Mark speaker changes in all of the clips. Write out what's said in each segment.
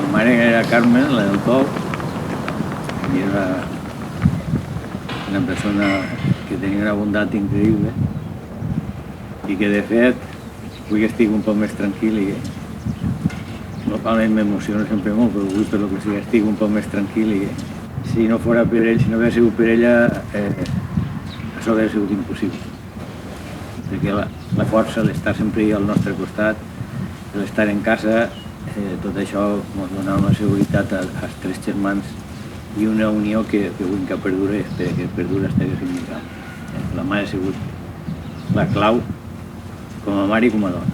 Speaker 1: Mi mare era Carmen, la del Pou, i era una persona que tenia una bondat increïble i que de fet avui estic un poc més tranquil i normalment m'emociono sempre molt, però avui per lo que sigui estic un poc més tranquil i si no fora per ell, si no hagués sigut per ella, això hauria sigut impossible. Perquè la força, l'estar sempre al nostre costat, l'estar en casa, tot això ens dona una seguretat als tres germans i una unió que vull que perdure, espero que perdure fins que sigui gran. La mare ha sigut la clau com a mare i com a dona.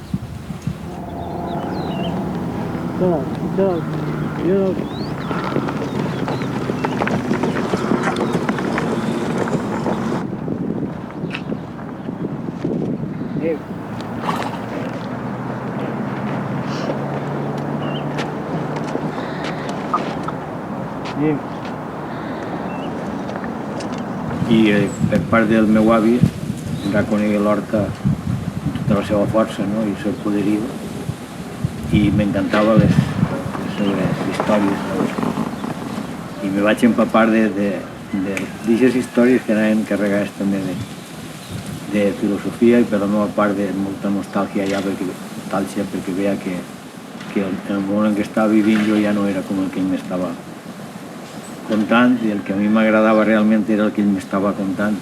Speaker 1: I per part del meu avi reconegué l'horta amb tota la seva força, no? I el seu poderio, i m'encantava les seves històries, no? I me vaig empapar d'aquestes històries que anaven carregades també de filosofia i per la meva part de molta nostàlgia ja, perquè veia que el món en què estava vivint jo ja no era com el que ell m'estava contant, i el que a mi m'agradava realment era el que ell m'estava contant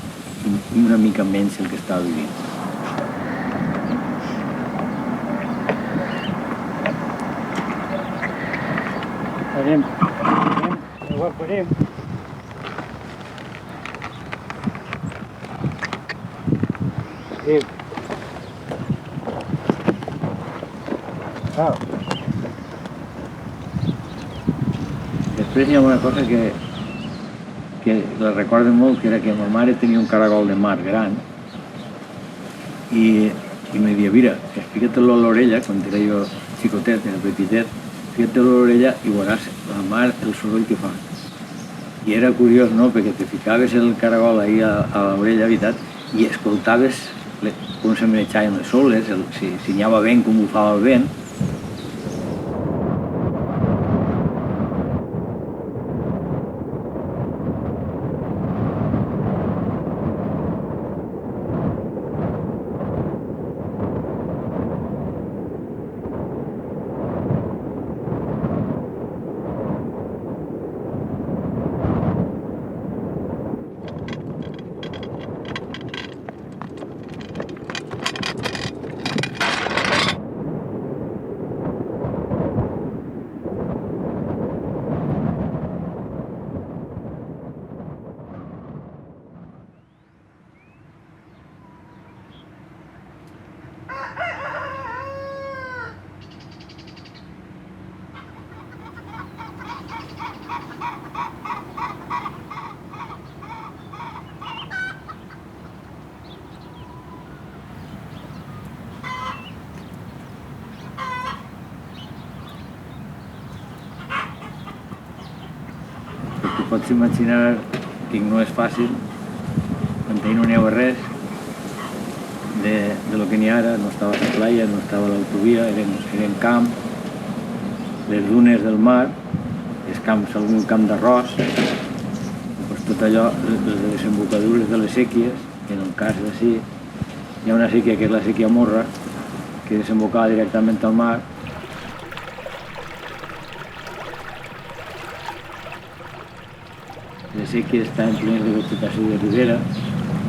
Speaker 1: i una mica menys el que estava vivint. Farem. Després hi ha una cosa que la recordo molt, que era que ma mare tenia un caragol de mar gran i me deia, mira, fica-te-lo a l'orella, quan era jo xicotet, era petitet, fica-te-lo a l'orella i veuràs la mar, el soroll que fa. I era curiós, no?, perquè te ficaves el caragol ahí a l'orella, veritat, i escoltaves com se manejaven les oles, si anava vent, com bufava el vent. Pots imaginar que no és fàcil, quan no n'hi havia res de lo que n'hi ha ara, no estava la playa, no estava l'autovia, eren camp, les dunes del mar, els camps, algun camp d'arròs, doncs tot allò, les desembocadures de les séquies, que en el cas d'ací hi ha una séquia que és la séquia Morra, que desembocava directament al mar. Les séquies estaven plenes de vegetació de ribera,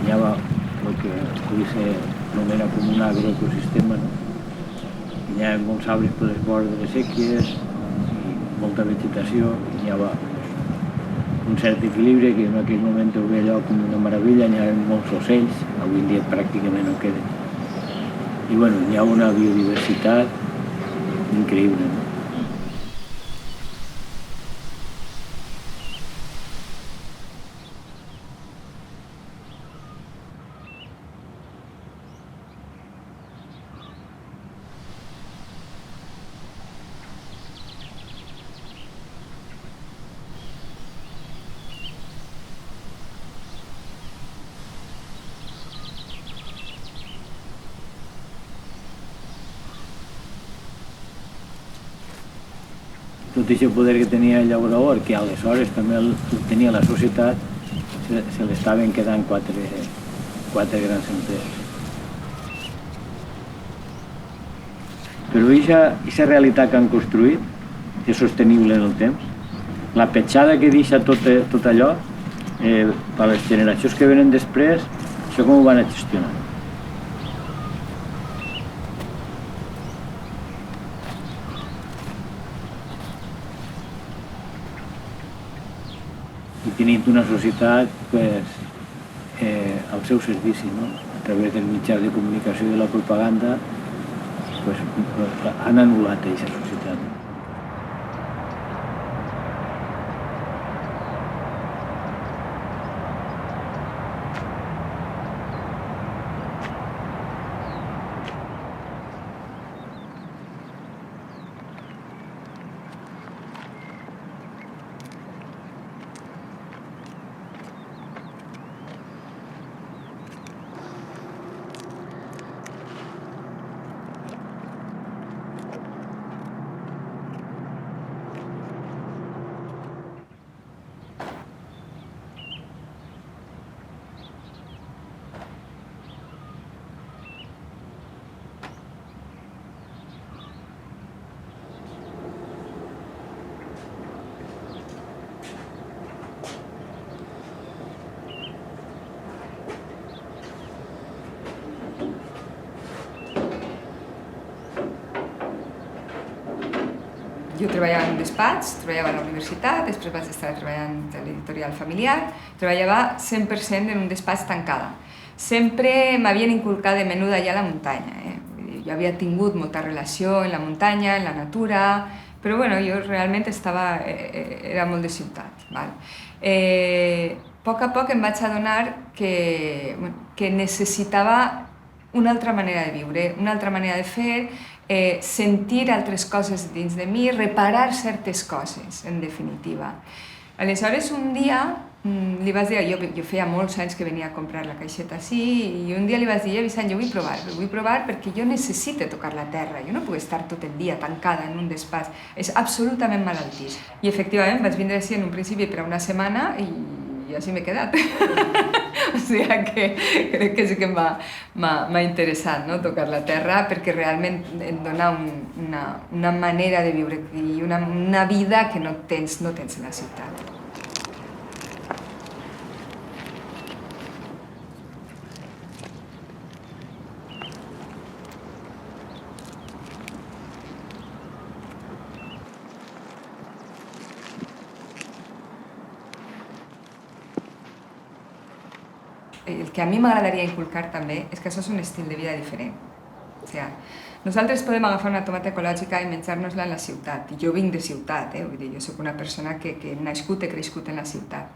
Speaker 1: hi havia el que avui s'anomena com un agroecosistema, no? Hi havia molts arbres per les vores de les séquies, i molta vegetació, i hi havia un cert equilibri, que en aquell moment ho veia allò com una meravella, n'hi ha molts ocells, avui en dia pràcticament no queden. I bueno, hi ha una biodiversitat increïble, no? Tot aquest poder que tenia el llaurador, que aleshores també el tenia la societat, se l'estaven quedant quatre grans empreses. Però aquesta realitat que han construït és sostenible en el temps. La petjada que deixa tot allò, per les generacions que venen després, això com ho van a gestionar? I tenint una societat al seu servici, no? A través del mitjà de comunicació i de la propaganda han anul·lat aquesta societat.
Speaker 2: Jo treballava en un despatx, treballava a la universitat, després vaig estar treballant a l'editorial familiar, treballava 100% en un despatx tancada. Sempre m'havien inculcat de menuda allà a la muntanya. Jo havia tingut molta relació en la muntanya, en la natura, però bueno, jo realment era molt de ciutat. Val? A poc em vaig adonar que necessitava una altra manera de viure, una altra manera de fer, sentir altres coses dins de mi, reparar certes coses, en definitiva. Aleshores, un dia li vaig dir, jo feia molts anys que venia a comprar la caixeta així, i un dia li vaig dir, Vicent, jo vull provar perquè jo necessito tocar la terra, jo no puc estar tot el dia tancada en un despatx, és absolutament malaltís. I efectivament vaig vindre així en un principi per una setmana i així m'he quedat. O sigui que crec que sí que m'ha interessat, no? Tocar la terra, perquè realment em dona una manera de viure i una vida que no tens en la ciutat. El que a mi m'agradaria inculcar també és que això és un estil de vida diferent. O sigui, nosaltres podem agafar una tomata ecològica i menjar-nos-la en la ciutat. I jo vinc de ciutat, vull dir, jo soc una persona que he nascut i crescut en la ciutat.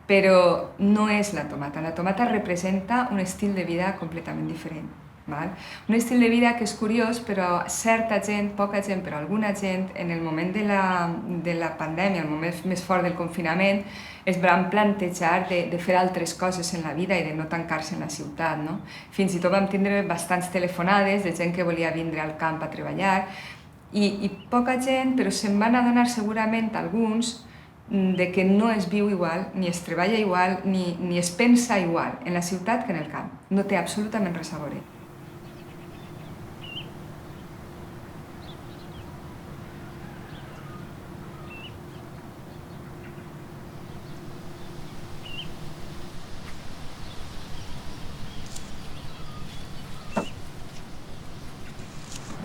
Speaker 2: Però no és la tomata. La tomata representa un estil de vida completament diferent. Val? Un estil de vida que és curiós, però certa gent, poca gent, però alguna gent, en el moment de la pandèmia, el moment més fort del confinament, es van plantejar de fer altres coses en la vida i de no tancar-se en la ciutat. No? Fins i tot vam tindre bastants telefonades de gent que volia vindre al camp a treballar i poca gent, però se'n van adonar segurament alguns de que no es viu igual, ni es treballa igual, ni es pensa igual en la ciutat que en el camp. No té absolutament res a veure.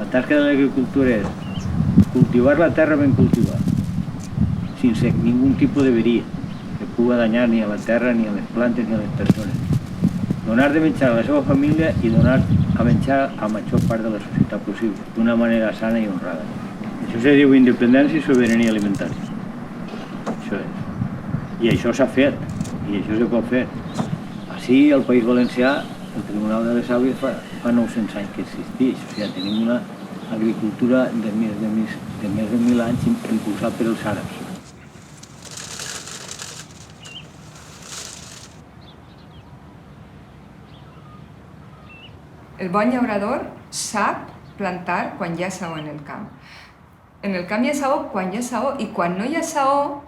Speaker 1: La tasca de l'agricultura és cultivar la terra ben cultivada, sense ningú tipus de veria, que puga danyar ni a la terra, ni a les plantes, ni a les persones. Donar de menjar a la seva família i donar a menjar a la major part de la societat possible, d'una manera sana i honrada. Això se diu independència i sobirania alimentària. Això és. I això s'ha fet, i això se pot fer. Així, al País Valencià, el Tribunal de les Àvies fa 900 anys que existeix. O sigui, tenim una agricultura de més de 1.000 anys impulsada per els àrabs.
Speaker 2: El bon llaurador sap plantar quan hi ha saó en el camp. En el camp hi ha saó quan hi ha saó, i quan no hi ha saó,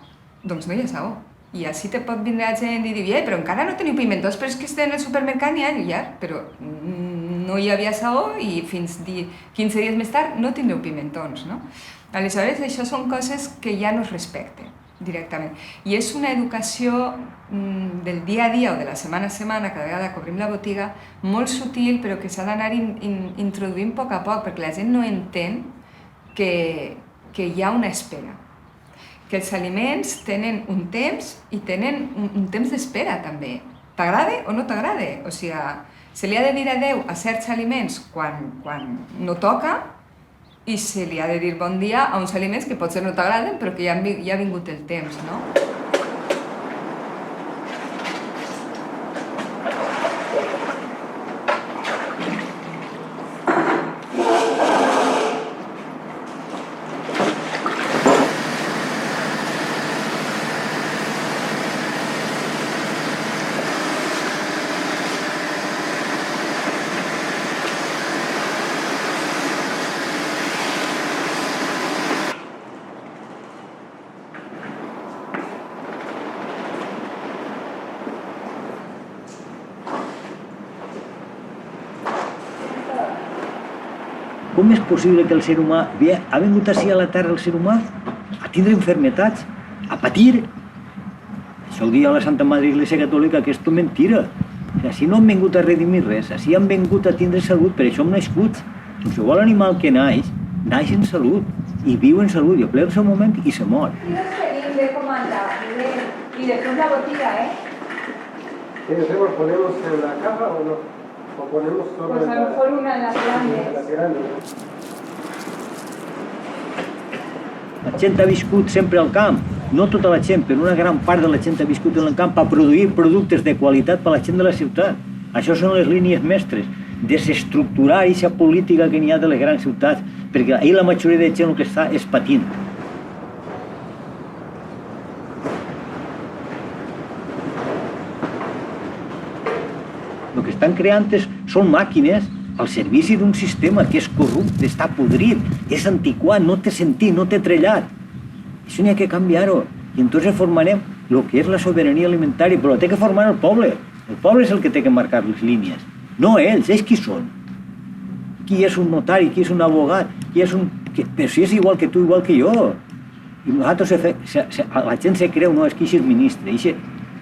Speaker 2: doncs no hi ha saó. I així te pot vindre la gent i dir, però encara no teniu pimentons, però és que estem al supermercat n'hi ha, ja, però no hi havia saó i fins 15 dies més tard no tindreu pimentons, no? Aleshores, això són coses que ja no es respecten directament. I és una educació del dia a dia o de la setmana a setmana, cada vegada que obrim la botiga, molt sutil, però que s'ha d'anar introduint a poc, perquè la gent no entén que hi ha una espera. Que els aliments tenen un temps i tenen un temps d'espera també. T'agrada o no t'agrada? O sigui, se li ha de dir adeu a certs aliments quan no toca i se li ha de dir bon dia a uns aliments que potser no t'agraden però que ja ha vingut el temps, no?
Speaker 1: Com és possible que el ser humà ha vingut així a la Terra, el ser humà, a tindre enfermetats, a patir? Això ho dia la Santa Madre Iglesia Catòlica, que és tot mentira. Així no han vingut a redimir res, així han vingut a tindre salut, per això hem nascut. Qualsevol animal que naix en salut, i viu en salut, i aplega el seu moment i se mor.
Speaker 2: I despedim de comandar y de la botiga,
Speaker 3: ¿Qué hacemos? ¿Ponemos en la caja o no? ¿O ponemos solo
Speaker 2: Pues a lo mejor una en las grandes.
Speaker 3: en las grandes?
Speaker 1: La gent ha viscut sempre al camp, no tota la gent, però una gran part de la gent ha viscut en el camp per produir productes de qualitat per a la gent de la ciutat. Això són les línies mestres, desestructurar aquesta política que n'hi ha de les grans ciutats, perquè ahir la majoria de gent el que està és patint. El que estan creant són màquines al servici d'un sistema que és corrupte, està podrit, és antiquat, no té sentit, no té trellat. Això n'hi ha que canviar-ho. I entonces formarem el que és la sobirania alimentària, però té que formar el poble. El poble és el que té que marcar les línies, no ells qui són. Qui és un notari, qui és un abogat, qui és un... Però si és igual que tu, igual que jo. I nosaltres, la gent se creu, no, és que això és ministre, això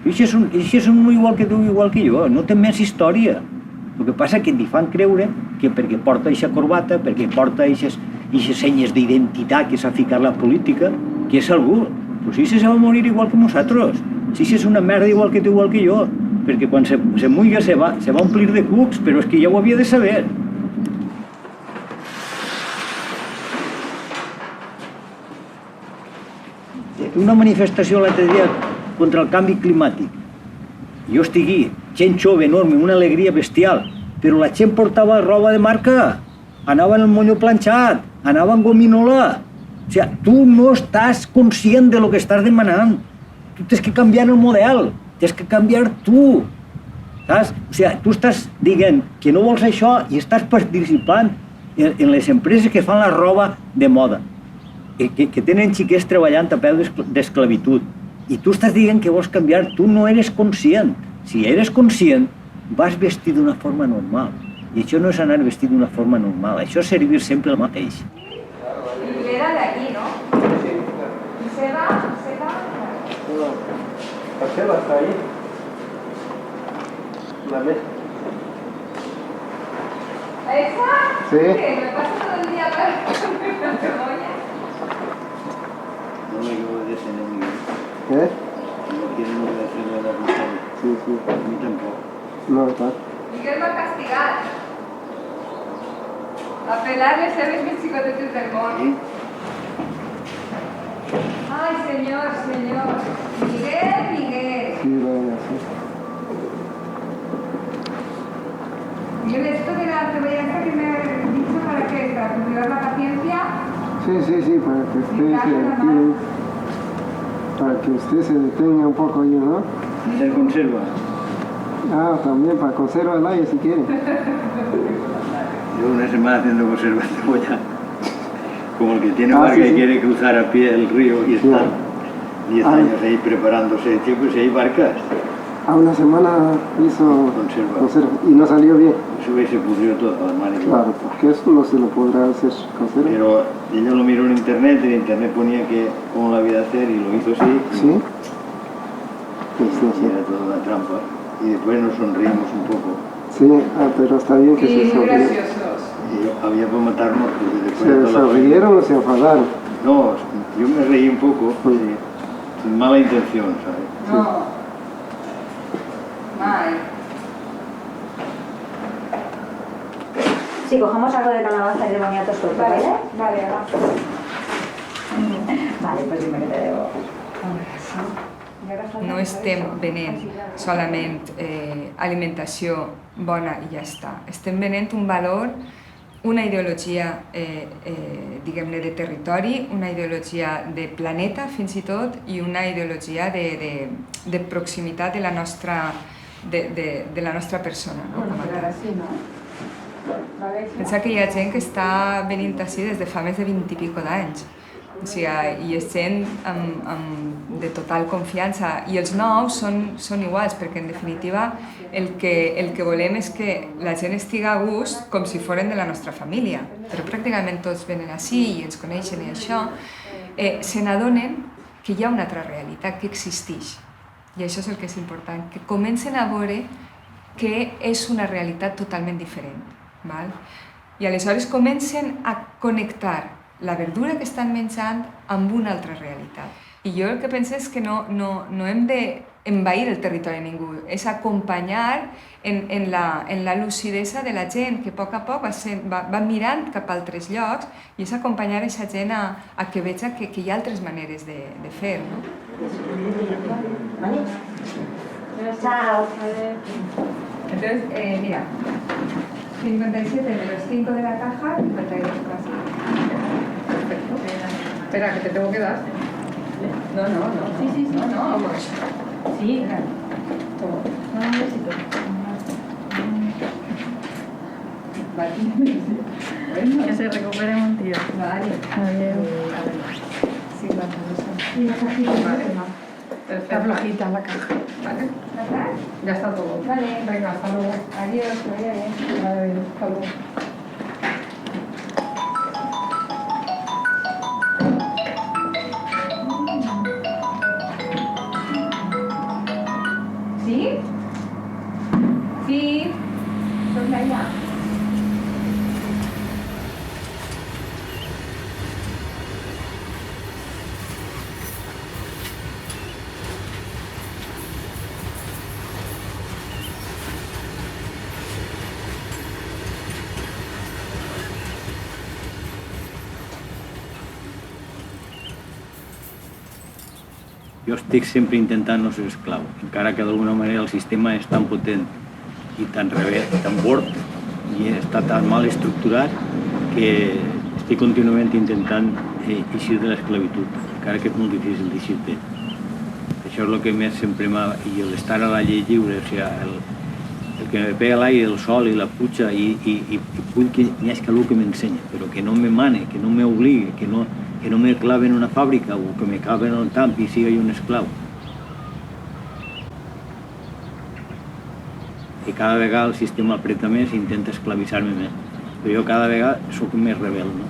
Speaker 1: és un igual que tu, igual que jo, no té més història. El que passa és que t'hi fan creure que perquè porta aquesta corbata, perquè porta aquestes senyes d'identitat que s'ha ficat la política, que és algú. Però si se va morir igual que nosaltres, si és una merda igual que tu, igual que jo, perquè quan se mulla se va omplir de cucs, però és que ja ho havia de saber. Una manifestació l'altre dia contra el canvi climàtic. Jo estigui, gent jove, enorme, una alegria bestial, però la gent portava roba de marca, anava en el moño planxat, anava en gominola. O sigui, tu no estàs conscient de lo que estàs demanant. Tu tens que canviar el model, tens que canviar tu. Saps? O sigui, tu estàs dient que no vols això i estàs participant en les empreses que fan la roba de moda, que tenen xiquets treballant a peu d'esclavitud. I tu estàs dient que vols canviar, tu no eres conscient. Si eres conscient, vas vestir d'una forma normal. I això no és anar vestit d'una forma normal, això és servir sempre el mateix.
Speaker 2: Y era de aquí, ¿no?
Speaker 3: Sí, claro.
Speaker 2: Y se va.
Speaker 3: No, la ceba está ahí. La mesa.
Speaker 2: ¿Esa?
Speaker 3: Sí.
Speaker 2: Que me paso todo el día hablando con la cebolla.
Speaker 1: No me equivoco de ese enemigo.
Speaker 3: ¿Qué?
Speaker 1: quieren obedecerle a la vista.
Speaker 3: Sí, sí.
Speaker 1: A mí tampoco.
Speaker 3: No, está.
Speaker 2: Miguel m'ha castigat. A pelar les seves més xicotetes del món.
Speaker 1: Sí?
Speaker 2: Ay, señor, señor. Miguel, Miguel.
Speaker 3: Sí, lo voy a hacer.
Speaker 2: Miguel, esto de la cebollanza que me has dicho, ¿para qué? ¿Para cultivar la paciencia?
Speaker 3: Sí, sí, sí, para que usted se detenga. Para que usted se detenga un poco ahí, ¿no?
Speaker 1: Hacer conserva.
Speaker 3: Ah, también para conservar el aire si quiere.
Speaker 1: Yo una semana haciendo conserva de cebolla. Como el que tiene
Speaker 3: Ah,
Speaker 1: barca
Speaker 3: sí,
Speaker 1: y
Speaker 3: sí.
Speaker 1: quiere cruzar a pie el río y está
Speaker 3: Sí.
Speaker 1: 10
Speaker 3: Ah.
Speaker 1: años ahí preparándose. Tío, pues si hay barcas,
Speaker 3: A una semana hizo
Speaker 1: Conserva.
Speaker 3: y no salió bien.
Speaker 1: eso se pudrió todo, además.
Speaker 3: Claro, porque eso no se lo podrá hacer conserva.
Speaker 1: Pero ella lo miró en internet y en internet ponía que cómo lo había de hacer y lo hizo así.
Speaker 3: ¿Sí? Pues no
Speaker 1: Y
Speaker 3: sé.
Speaker 1: era toda una trampa. Y después nos sonreímos un poco.
Speaker 3: Sí, pero está bien que se sonrieron.
Speaker 2: graciosos.
Speaker 1: Y había por matarnos porque después de
Speaker 3: ¿Se
Speaker 1: toda la
Speaker 3: sonrieron o se enfadaron?
Speaker 1: No, yo me reí un poco,
Speaker 3: Sí.
Speaker 1: sin mala intención, ¿sabes?
Speaker 2: No. Mai.
Speaker 4: Sí, cojamos algo de calabaza y de boniato suelto, ¿vale?
Speaker 2: Vale, va.
Speaker 4: Vale, pues dime que te debo.
Speaker 2: No estem venent solament alimentació bona i ja està. Estem venent un valor, una ideologia, diguem-ne, de territori, una ideologia de planeta, fins i tot, i una ideologia de proximitat de la nostra persona, no? Com a tal. Pensa que hi ha gent que està venint ací des de fa més de 20 i pico d'anys. O sigui, i és gent de total confiança. I els nous són iguals, perquè en definitiva el que volem és que la gent estigui a gust com si foren de la nostra família. Però pràcticament tots venen ací i ens coneixen i això. Se n'adonen que hi ha una altra realitat que existeix. I això és el que és important, que comencen a veure que és una realitat totalment diferent. Val? I aleshores comencen a connectar la verdura que estan menjant amb una altra realitat. I jo el que penso és que no hem d'envair el territori de ningú, és acompanyar en la lucidesa de la gent que a poc va mirant cap a altres llocs i és acompanyar aquesta gent a que veja que hi ha altres maneres de fer, no?
Speaker 4: ¿Vale? Chao.
Speaker 2: Entonces, mira, 57 menos 5 de la caja, 52 casi. Perfecto. Espera, que te tengo que dar. No. Sí. No, vamos.
Speaker 4: Sí, claro.
Speaker 2: Un besito. Vale. Bueno.
Speaker 5: Que se recupere un tío.
Speaker 2: Vale.
Speaker 5: Adiós.
Speaker 2: 52.
Speaker 5: Y la cajita
Speaker 2: Vale.
Speaker 5: está
Speaker 2: Perfecto.
Speaker 5: flojita la caja.
Speaker 2: Vale. Ya está todo.
Speaker 5: Vale.
Speaker 2: Venga, hasta luego. Adiós, que vaya bien.
Speaker 5: Vale, hasta luego.
Speaker 2: ¿Sí? Sí. Pues allá.
Speaker 1: Jo estic sempre intentant no ser esclau, encara que d'alguna manera el sistema és tan potent i tan revés, tan bord i està tan mal estructurat que estic contínuament intentant eixir de l'esclavitud, encara que és molt difícil d'eixir-te. Això és el que més sempre m'ha... I l'estar a la llei lliure, o sigui, el que me pega l'aire, el sol i la puja i vull que hi hagi algú que m'ensenya, però que no me mane, que no m'obligui, que no me clave en una fàbrica o que me clave en el camp i sigui un esclau. I cada vegada el sistema apreta més i intenta esclavitzar-me més. Però jo cada vegada sóc més rebel, no?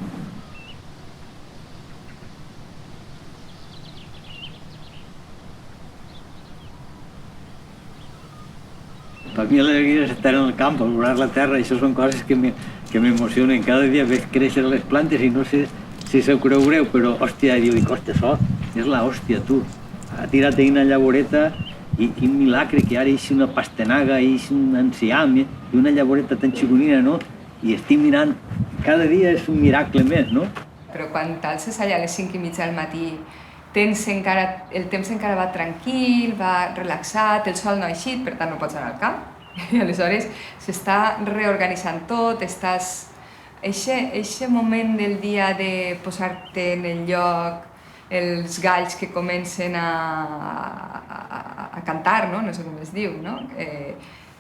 Speaker 1: Per mi l'alegria és estar en el camp, valorar la terra, això són coses que m'emocionen. Cada dia veig créixer les plantes i no sé si se ho creureu, però hòstia, dic, hòstia, això és l'hòstia, tu. ha tirat una llavoreta i quin milagre que ara és una pastanaga, és un enciam, i una llavoreta tan xiconina, no? I estic mirant, cada dia és un miracle més, no?
Speaker 2: Però quan t'alces allà a les 5:30 del matí, el temps encara va tranquil, va relaxat, el sol no ha eixit, per tant no pots anar al camp. I aleshores s'està reorganitzant tot, estàs... Eixe moment del dia de posar-te en el lloc, els galls que comencen a cantar, no? No sé com es diu, no?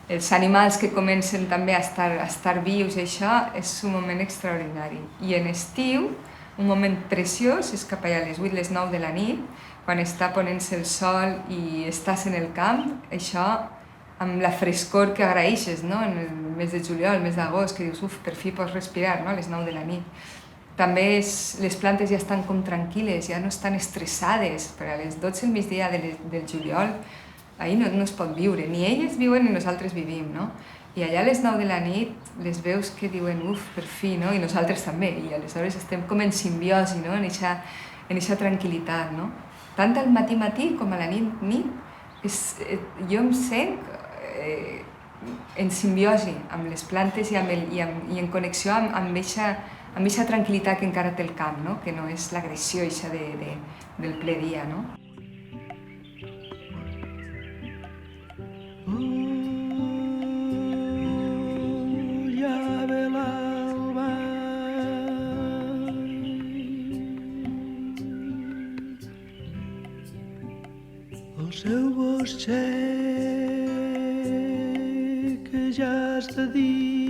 Speaker 2: Els animals que comencen també a estar vius, això és un moment extraordinari. I en estiu, un moment preciós és cap allà a les 8, les 9 de la nit, quan està ponent-se el sol i estàs en el camp, això amb la frescor que agraeixes, no? En el mes de juliol, el mes d'agost, que dius, per fi pots respirar, no? A les 9 de la nit. També les plantes ja estan com tranquil·les, ja no estan estressades, per a les 12 del migdia del juliol, ahir no es pot viure, ni elles viuen ni nosaltres vivim, no? I allà a les 9 de la nit les veus que diuen, per fi, no? I nosaltres també, i aleshores estem com en simbiosi, no? En eixa tranquil·litat, no? Tant al matí com a la nit, jo em sent en simbiosi amb les plantes i en connexió amb eixa tranquil·litat que encara té el camp, no? Que no és l'agressió eixa del ple dia, no?
Speaker 6: El seu bosquet que ja és de dia